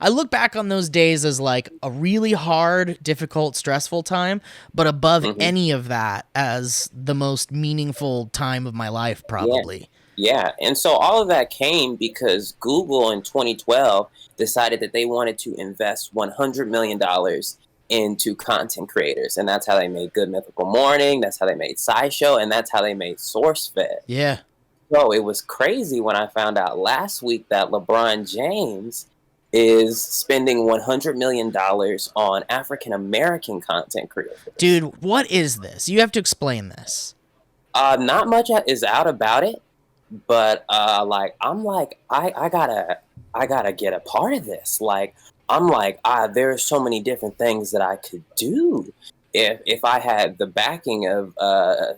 I look back on those days as like a really hard, difficult, stressful time, but above Hmm. any of that as the most meaningful time of my life, Yeah. probably. Yeah. And so all of that came because Google in 2012 decided that they wanted to invest $100 million into content creators. And that's how they made Good Mythical Morning. That's how they made SciShow. And that's how they made SourceFed. Yeah. So it was crazy when I found out last week that LeBron James is spending $100 million on African American content creators. Dude, what is this? You have to explain this. Not much is out about it, but I gotta get a part of this. Like I'm like, there's so many different things that I could do if I had the backing of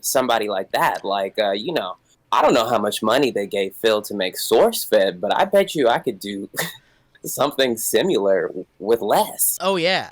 somebody like that. Like I don't know how much money they gave Phil to make SourceFed, but I bet you I could do something similar with less. Oh, yeah.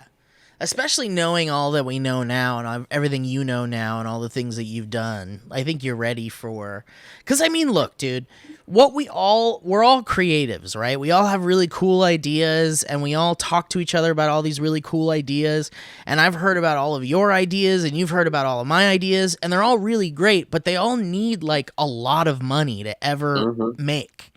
Especially knowing all that we know now and everything you know now and all the things that you've done. I think you're ready for. Because, I mean, look, dude, we're all creatives, right? We all have really cool ideas and we all talk to each other about all these really cool ideas. And I've heard about all of your ideas and you've heard about all of my ideas. And they're all really great, but they all need like a lot of money to ever Hmm. make.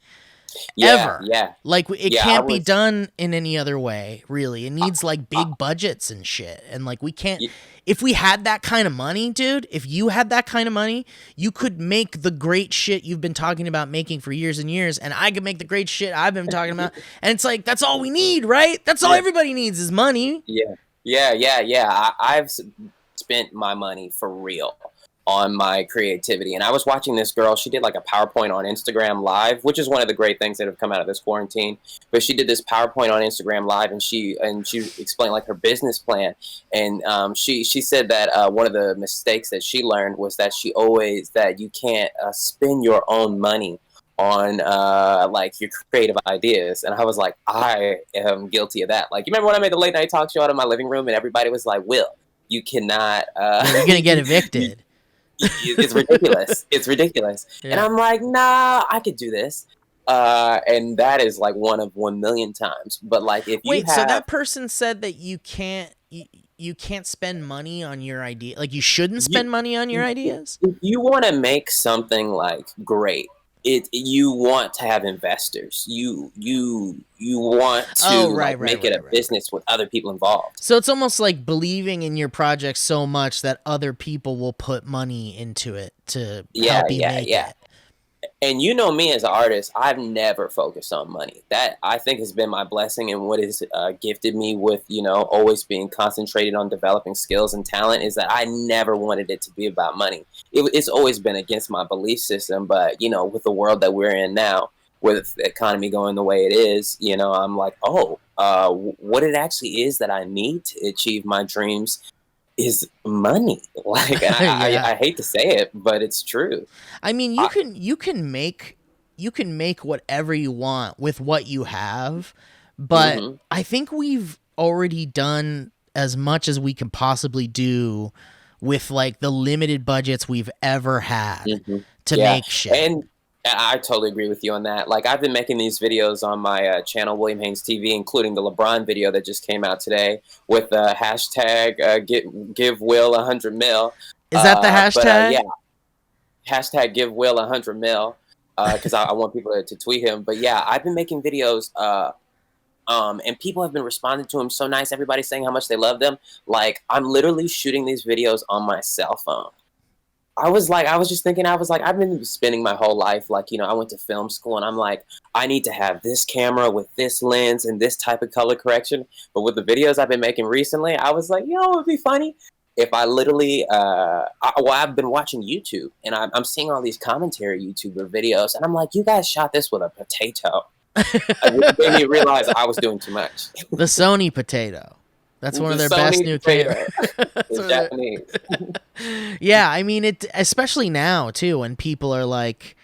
Yeah, Ever. yeah, Like it yeah. I can't be was. done in any other way, really. It needs like I, big budgets and shit. And like we can't I, if we had that kind of money, dude, if you had that kind of money, you could make the great shit you've been talking about making for years and years, and I could make the great shit I've been talking about. And it's like that's all we need, right? That's all yeah, everybody needs is money. yeah, yeah. I've spent my money for real on my creativity. And I was watching this girl. She did like a PowerPoint on Instagram Live, which is one of the great things that have come out of this quarantine. But she did this PowerPoint on Instagram Live, and she explained like her business plan. And she said that one of the mistakes that she learned was that that you can't spend your own money on like your creative ideas. And I was like, I am guilty of that. Like, you remember when I made the late night talk show out of my living room and everybody was like, Will, you cannot Yeah, you're gonna get you, evicted. it's ridiculous. It's ridiculous. And Yeah. I'm like, nah, I could do this. And that is like one of 1 million times. But like, if you Wait, so have, that person said that you can't spend money on your idea. Like you shouldn't you, spend money on your ideas? if you want to make something like great, you want to have investors. You want Oh, to right, like right, make it right, a right. business with other people involved. So it's almost like believing in your project so much that other people will put money into it to Yeah, help you yeah, make yeah. it. And you know me as an artist, I've never focused on money. That I think has been my blessing and what has gifted me with, always being concentrated on developing skills and talent is that I never wanted it to be about money. It's always been against my belief system, but, with the world that we're in now, with the economy going the way it is, I'm like, oh, what it actually is that I need to achieve my dreams is money. Like, and Yeah. I hate to say it, but it's true. I mean, I, you can make whatever you want with what you have, but hmm. I think we've already done as much as we can possibly do with like the limited budgets we've ever had Hmm. to Yeah, make shit. and I totally agree with you on that. Like I've been making these videos on my channel, William Haynes TV, including the LeBron video that just came out today with the hashtag give Will 100 mil. Is that the Yeah, hashtag? hashtag give Will 100 mil because I want people to tweet him. But yeah, I've been making videos. And people have been responding to him so nice. Everybody's saying how much they love them. Like I'm literally shooting these videos on my cell phone. I was just thinking, I was like, I've been spending my whole life, like, I went to film school and I'm like, I need to have this camera with this lens and this type of color correction. But with the videos I've been making recently, I was like, it would be funny if I literally, I've been watching YouTube and I'm seeing all these commentary YouTuber videos and I'm like, you guys shot this with a potato. Which made me realize I was doing too much. The Sony potato. That's one The of their best Sony new cameras. potato is Japanese. Yeah, I mean it especially now too when people are like,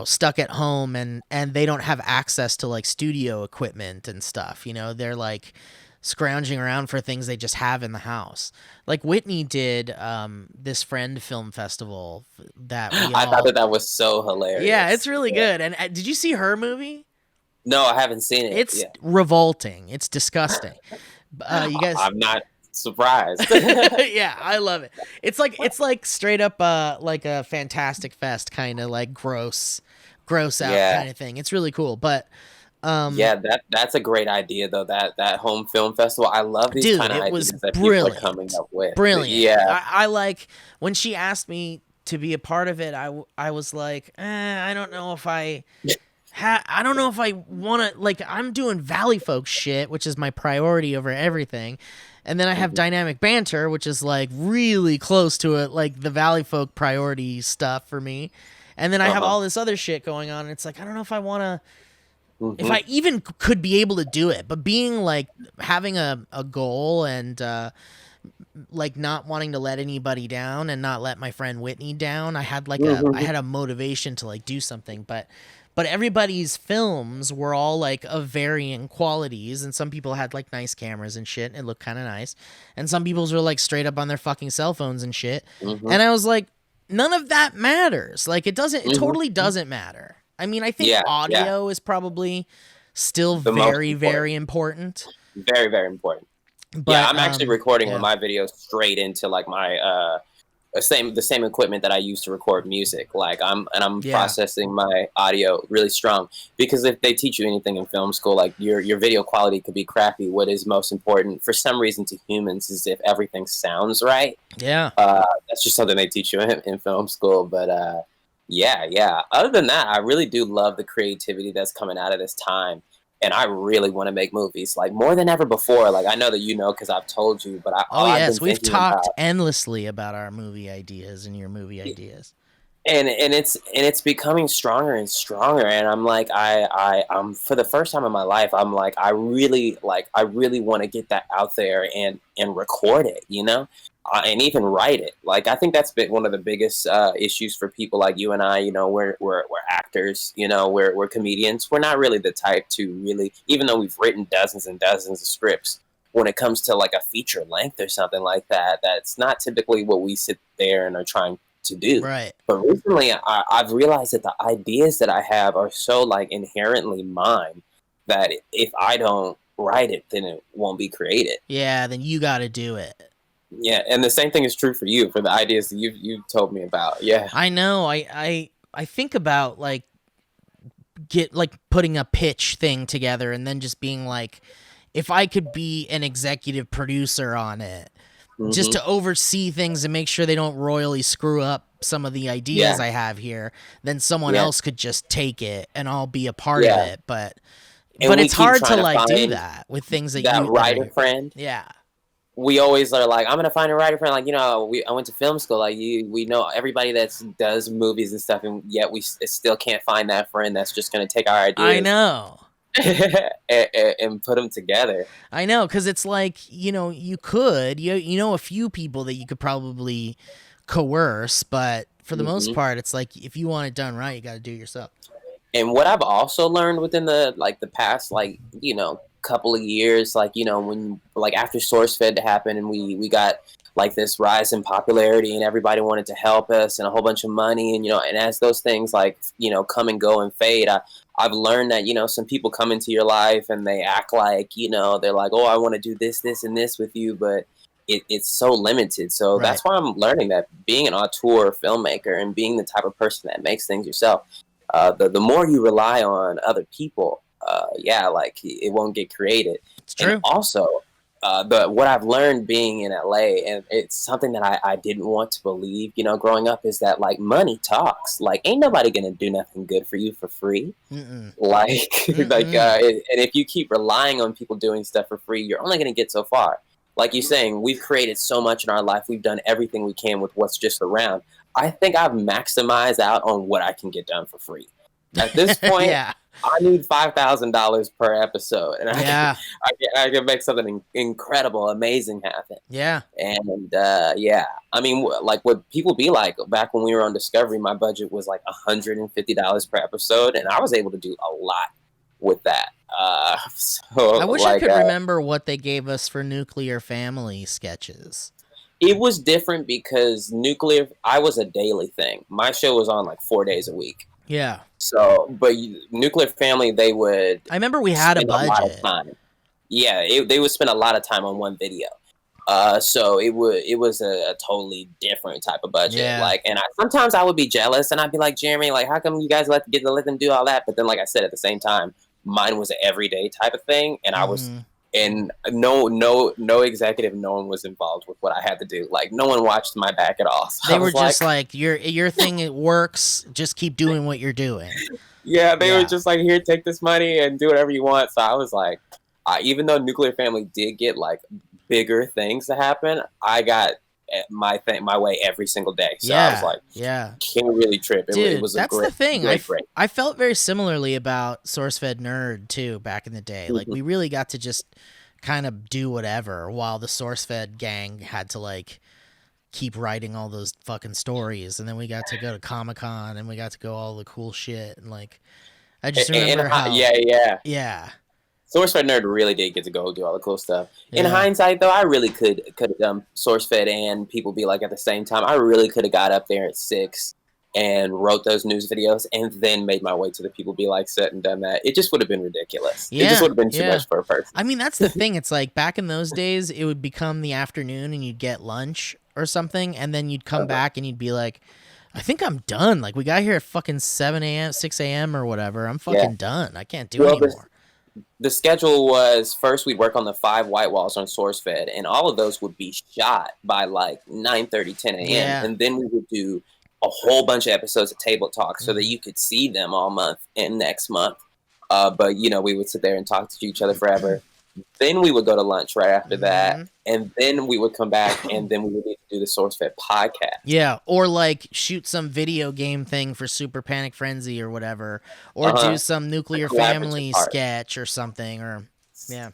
stuck at home and they don't have access to like studio equipment and stuff, they're like scrounging around for things they just have in the house. Like Whitney did this Friend Film Festival that we I thought all that was so hilarious. Yeah, it's really Yeah. good. And did you see her movie? No, I haven't seen it It's yet. revolting. It's disgusting. You guys, I'm not surprised. yeah, I love it. It's like straight up like a Fantastic Fest kind of like gross out Yeah. kind of thing. It's really cool. But um Yeah, that's a great idea though. That home film festival. I love these kind dude, of it was ideas that people are coming brilliant. up with. Brilliant. Yeah. I like when she asked me to be a part of it, I was like, I don't know if I don't know if I want to, like, I'm doing Valley Folk shit, which is my priority over everything. And then I have Mhm. Dynamic Banter, which is like really close to it, like the Valley Folk priority stuff for me. And then I have Uh-huh. all this other shit going on. It's like, I don't know if I want to, if Hmm. I even could be able to do it, but being like having a goal and, like not wanting to let anybody down and not let my friend Whitney down. I Hmm. had a motivation to like do something, but everybody's films were all like of varying qualities, and some people had like nice cameras and shit and it looked kind of nice, and some people's were like straight up on their fucking cell phones and shit. Hmm. And I was like, none of that matters. Like it Hmm. totally doesn't matter. I mean, I think Yeah, yeah. audio is probably still The most very important. very important, Very, very important. Yeah, but I'm actually recording with yeah. my videos straight into like my the same equipment that I use to record music. Like I'm Yeah. processing my audio really strong because if they teach you anything in film school, like your video quality could be crappy. What is most important for some reason to humans is if everything sounds right. Yeah. That's just something they teach you in film school. But yeah, yeah. Other than that, I really do love the creativity that's coming out of this time. And I really want to make movies like more than ever before. Like I know that you know because I've told you, but Oh I've been yes, we've thinking talked about endlessly about our movie ideas and your movie ideas. and it's becoming stronger and stronger. And I'm like I'm for the first time in my life, I'm like I really want to get that out there and record it, and even write it. Like I think that's been one of the biggest issues for people like you and I. We're actors. We're comedians. We're not really the type to really, even though we've written dozens and dozens of scripts. When it comes to like a feature length or something like that, that's not typically what we sit there and are trying to do. Right. But recently, I've realized that the ideas that I have are so like inherently mine that if I don't write it, then it won't be created. Yeah, then you got to do it. Yeah, and the same thing is true for you for the ideas that you've told me about. Yeah. I know. I think about like get like putting a pitch thing together and then just being like, if I could be an executive producer on it, just Hmm. to oversee things and make sure they don't royally screw up some of the Yeah. ideas I have here, then someone Yeah. else could just take it and I'll be a part of Yeah. it. But And we it's keep hard to trying to like do find that with things that that writer are, friend. yeah. We always are like, I'm gonna find a writer friend. Like, I went to film school. Like, we know everybody that does movies and stuff, and yet we still can't find that friend that's just gonna take our I ideas know. and put them together. I know, because it's like, you could, you know a few people that you could probably coerce, but for the most Hmm. part, it's like if you want it done right, you got to do it yourself. And what I've also learned within the past couple of years, when like after SourceFed happened and we got like this rise in popularity and everybody wanted to help us and a whole bunch of money and as those things come and go and fade, I've learned that some people come into your life and they act like they're like, oh, I want to do this and this with you, but it's so limited. So Right. that's why I'm learning that being an auteur filmmaker and being the type of person that makes things yourself, the more you rely on other people, yeah, like it won't get created. It's And true. also, the what I've learned being in LA, and it's something that I didn't want to believe, growing up, is that like money talks. Like ain't nobody gonna do nothing good for you for free. Mm-mm. Like Mm-mm. and if you keep relying on people doing stuff for free, you're only gonna get so far. Like you're saying, we've created so much in our life. We've done everything we can with what's just around. I think I've maximized out on what I can get done for free. At this point, Yeah. I need $5,000 per episode, and Yeah. I can make something incredible, amazing happen. Yeah. And yeah, I mean, like what people be like back when we were on Discovery, my budget was like $150 per episode, and I was able to do a lot with that. So I wish I like, could remember what they gave us for Nuclear Family sketches. it was different because nuclear. I was a daily thing. My show was on like 4 days a week. Yeah. So, but Nuclear Family, they would I remember we had a spend a lot of budget. time. Yeah, they would spend a lot of time on one video. So it was a totally different type of budget. Yeah. Like, and sometimes I would be jealous, and I'd be like, Jeremy, like, how come you guys let them do all that? But then, like I said, at the same time, mine was an everyday type of thing, and I was, and no executive, no one was involved with what I had to do. Like, no one watched my back at all. So they were just like, your thing, it works. Just keep doing what you're doing. Yeah, they were just like, here, take this money and do whatever you want. So I was like, even though Nuclear Family did get like bigger things to happen, I got my way every single day. So I was like, can't really trip. Dude, it was that's a great, the thing. Great. I felt very similarly about SourceFed Nerd too back in the day. Like, we really got to just kind of do whatever, while the SourceFed gang had to like keep writing all those fucking stories, and then we got to go to Comic-Con, and we got to go all the cool shit, and like, I just remember how SourceFed Nerd really did get to go do all the cool stuff. In hindsight, though, I really could have done SourceFed and People Be Like at the same time. I really could have got up there at 6 and wrote those news videos, and then made my way to the People Be Like set and done that. It just would have been ridiculous. It just would have been too much for a person. I mean, that's the thing. It's like, back in those days, it would become the afternoon, and you'd get lunch or something, and then you'd come back and you'd be like, I think I'm done. Like, we got here at fucking 7 a.m., 6 a.m. or whatever. I'm fucking done. I can't do anymore. The schedule was, first we'd work on the 5 white walls on SourceFed, and all of those would be shot by like 9:30, 10 a.m. Yeah. And then we would do a whole bunch of episodes of Table Talk so that you could see them all month and next month. But, you know, we would sit there and talk to each other forever. Then we would go to lunch right after that, and then we would come back, and then we would need to do the SourceFed podcast. Yeah, or like shoot some video game thing for Super Panic Frenzy or whatever, or do some Nuclear Family sketch or something, or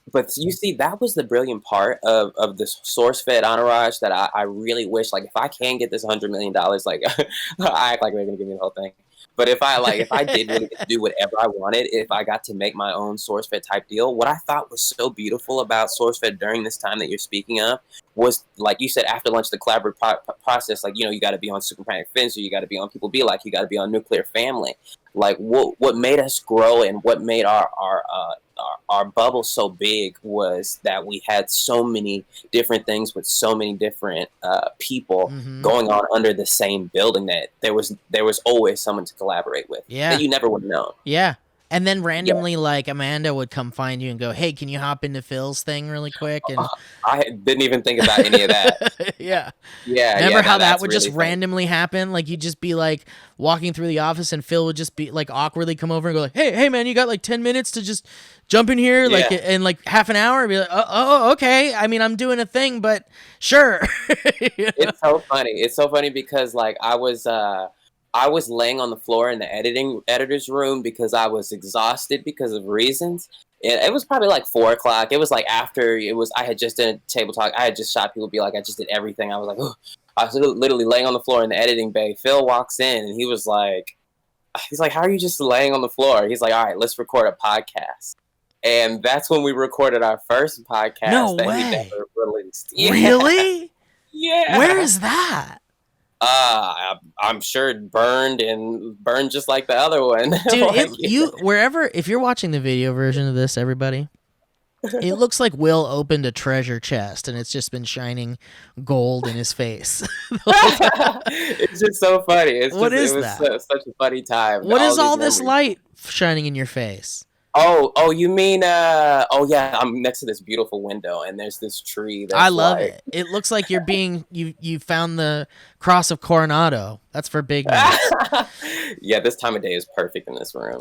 But you see, that was the brilliant part of this SourceFed entourage that I really wish, like, if I can get this $100 million, like, I act like they're gonna give me the whole thing. But if I did really get to do whatever I wanted, if I got to make my own SourceFed type deal, what I thought was so beautiful about SourceFed during this time that you're speaking of was, like you said, after lunch, the collaborative process. Like, you know, you got to be on Super Panic Frenzy, you got to be on People Be Like, you got to be on Nuclear Family. Like, what made us grow and what made our bubble so big was that we had so many different things with so many different people going on under the same building, that there was always someone to collaborate with that you never would have known. Yeah. And then randomly, like, Amanda would come find you and go, hey, can you hop into Phil's thing really quick? And I didn't even think about any of that. Yeah. Remember how that would really just randomly happen? Like, you'd just be, like, walking through the office, and Phil would just be, like, awkwardly come over and go, like, hey, man, you got, like, 10 minutes to just jump in here? Like, in, like, half an hour? I'd be like, oh, okay. I mean, I'm doing a thing, but sure. It's so funny. It's so funny because, like, I was laying on the floor in the editor's room because I was exhausted because of reasons. And it was probably like 4 o'clock. It was like after I had just done Table Talk. I had just shot People Be Like. I just did everything. I was like, oh. I was literally laying on the floor in the editing bay. Phil walks in and he's like, how are you just laying on the floor? He's like, all right, let's record a podcast. And that's when we recorded our first podcast. No that way. He never released. Yeah. Really? Yeah. Where is that? I'm sure it burned just like the other one. Dude, Like, if you're watching the video version of this, everybody, it looks like Will opened a treasure chest and it's just been shining gold in his face. It's just so funny. It was such a funny time. What is all this light shining in your face? Oh, you mean, yeah, I'm next to this beautiful window, and there's this tree. That's I love it. It looks like you found the Cross of Coronado. That's for big nights. Yeah, this time of day is perfect in this room.